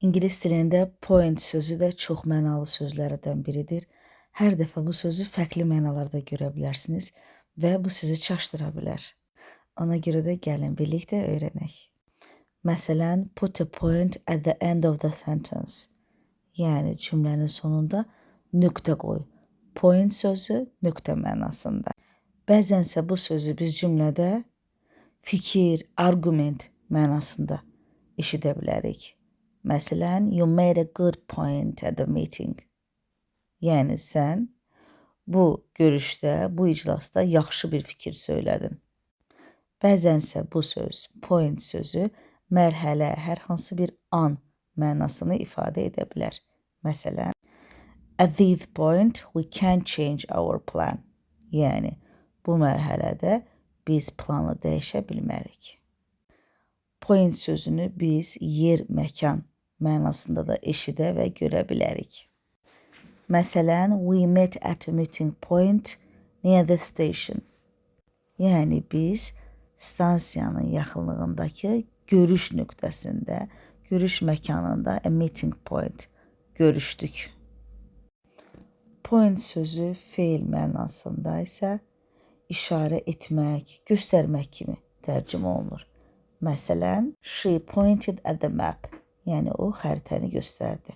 İngilis dilində point sözü də çox mənalı sözlərdən biridir. Hər dəfə bu sözü fərqli mənalarda görə bilərsiniz və bu sizi çaşdıra bilər. Ona görə də gəlin birlikdə öyrənək. Məsələn, put a point at the end of the sentence. Yəni cümlənin sonunda nöqtə qoy. Point sözü nöqtə mənasında. Bəzənsə bu sözü biz cümlədə fikir, argument mənasında eşidə bilərik. Məsələn, you made a good point at the meeting. Yəni sən bu görüşdə, bu iclasda yaxşı bir fikir söylədin. Bəzənsə bu söz, point sözü mərhələ, hər hansı bir an mənasını ifadə edə bilər. Məsələn, at this point we can't change our plan. Yəni bu mərhələdə biz planı dəyişə bilmərik. Point sözünü biz yer, məkan mənasında da eşidə və görə bilərik. Məsələn, we met at a meeting point near the station. Yəni biz stansiyanın yaxınlığındakı görüş nöqtəsində, görüş məkanında a meeting point görüşdük. Point sözü feil mənasında isə işarə etmək, göstərmək kimi tərcümə olunur. Məsələn, she pointed at the map. Yəni o xəritəni göstərdi.